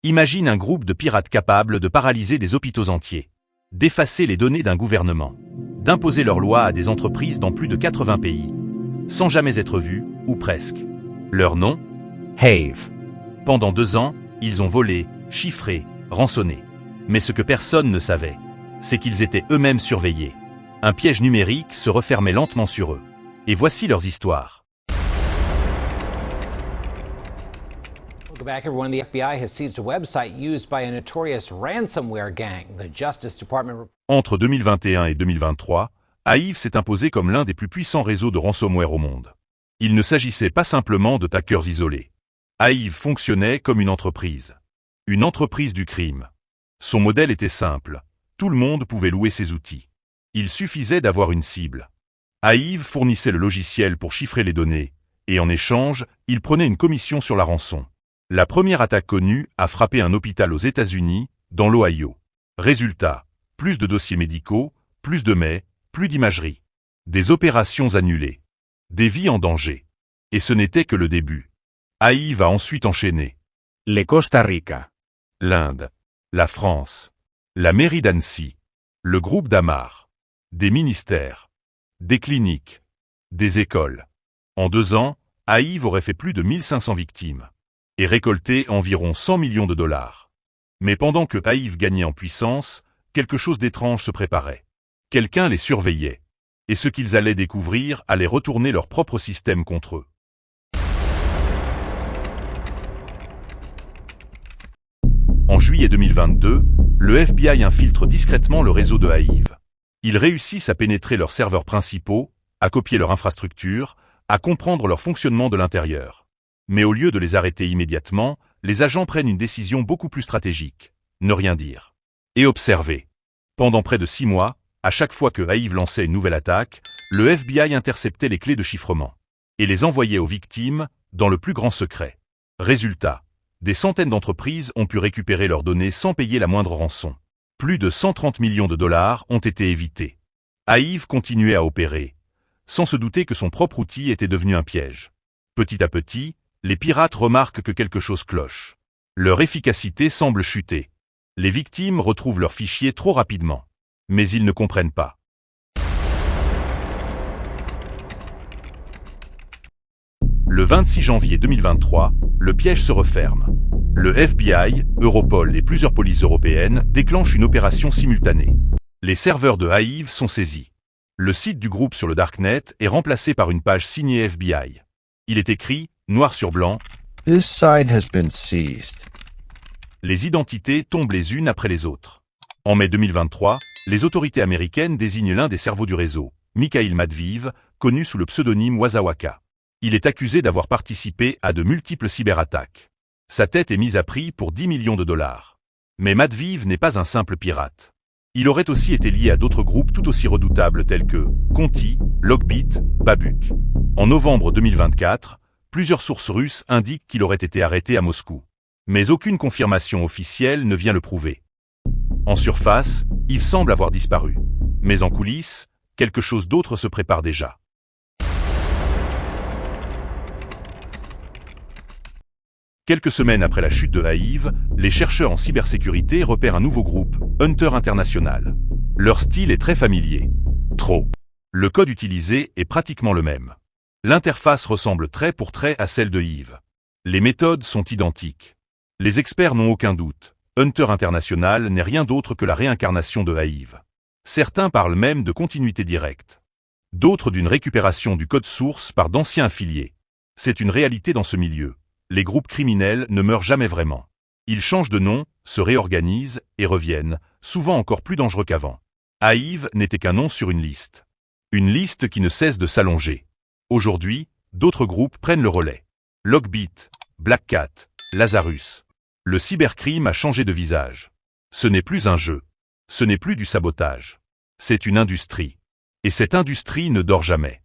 Imagine un groupe de pirates capables de paralyser des hôpitaux entiers, d'effacer les données d'un gouvernement, d'imposer leurs lois à des entreprises dans plus de 80 pays, sans jamais être vus, ou presque. Leur nom ? Hive. Pendant 2 ans, ils ont volé, chiffré, rançonné. Mais ce que personne ne savait, c'est qu'ils étaient eux-mêmes surveillés. Un piège numérique se refermait lentement sur eux. Et voici leurs histoires. Welcome back, everyone. The FBI has seized a website used by a notorious ransomware gang. The Justice Department. Entre 2021 et 2023, Hive s'est imposé comme l'un des plus puissants réseaux de ransomware au monde. Il ne s'agissait pas simplement de hackers isolés. Hive fonctionnait comme une entreprise. Une entreprise du crime. Son modèle était simple. Tout le monde pouvait louer ses outils. Il suffisait d'avoir une cible. Hive fournissait le logiciel pour chiffrer les données, et en échange, il prenait une commission sur la rançon. La première attaque connue a frappé un hôpital aux États-Unis, dans l'Ohio. Résultat, plus de dossiers médicaux, plus de mets, plus d'imagerie. Des opérations annulées. Des vies en danger. Et ce n'était que le début. Hive a ensuite enchaîné. Le Costa Rica. L'Inde. La France. La mairie d'Annecy. Le groupe d'Amar. Des ministères. Des cliniques. Des écoles. En 2 ans, Hive aurait fait plus de 1500 victimes. Et récolté environ 100 millions de dollars. Mais pendant que Hive gagnait en puissance, quelque chose d'étrange se préparait. Quelqu'un les surveillait. Et ce qu'ils allaient découvrir allait retourner leur propre système contre eux. En juillet 2022, le FBI infiltre discrètement le réseau de Hive. Ils réussissent à pénétrer leurs serveurs principaux, à copier leur infrastructure, à comprendre leur fonctionnement de l'intérieur. Mais au lieu de les arrêter immédiatement, les agents prennent une décision beaucoup plus stratégique. Ne rien dire. Et observer. Pendant près de 6 mois, à chaque fois que Hive lançait une nouvelle attaque, le FBI interceptait les clés de chiffrement. Et les envoyait aux victimes, dans le plus grand secret. Résultat. Des centaines d'entreprises ont pu récupérer leurs données sans payer la moindre rançon. Plus de 130 millions de dollars ont été évités. Hive continuait à opérer, sans se douter que son propre outil était devenu un piège. Petit à petit, les pirates remarquent que quelque chose cloche. Leur efficacité semble chuter. Les victimes retrouvent leurs fichiers trop rapidement. Mais ils ne comprennent pas. Le 26 janvier 2023, le piège se referme. Le FBI, Europol et plusieurs polices européennes déclenchent une opération simultanée. Les serveurs de Hive sont saisis. Le site du groupe sur le Darknet est remplacé par une page signée FBI. Il est écrit, noir sur blanc, « This site has been seized ». Les identités tombent les unes après les autres. En mai 2023, les autorités américaines désignent l'un des cerveaux du réseau, Mikhail Matviv, connu sous le pseudonyme Wasawaka. Il est accusé d'avoir participé à de multiples cyberattaques. Sa tête est mise à prix pour 10 millions de dollars. Mais Matviv n'est pas un simple pirate. Il aurait aussi été lié à d'autres groupes tout aussi redoutables tels que Conti, Logbit, Babuk. En novembre 2024, plusieurs sources russes indiquent qu'il aurait été arrêté à Moscou. Mais aucune confirmation officielle ne vient le prouver. En surface, Hive semble avoir disparu. Mais en coulisses, quelque chose d'autre se prépare déjà. Quelques semaines après la chute de Hive, les chercheurs en cybersécurité repèrent un nouveau groupe, Hunter International. Leur style est très familier. Trop. Le code utilisé est pratiquement le même. L'interface ressemble trait pour trait à celle de Hive. Les méthodes sont identiques. Les experts n'ont aucun doute. Hunter International n'est rien d'autre que la réincarnation de Hive. Certains parlent même de continuité directe. D'autres d'une récupération du code source par d'anciens affiliés. C'est une réalité dans ce milieu. Les groupes criminels ne meurent jamais vraiment. Ils changent de nom, se réorganisent et reviennent, souvent encore plus dangereux qu'avant. Hive n'était qu'un nom sur une liste. Une liste qui ne cesse de s'allonger. Aujourd'hui, d'autres groupes prennent le relais. Logbit, Black Cat, Lazarus. Le cybercrime a changé de visage. Ce n'est plus un jeu. Ce n'est plus du sabotage. C'est une industrie. Et cette industrie ne dort jamais.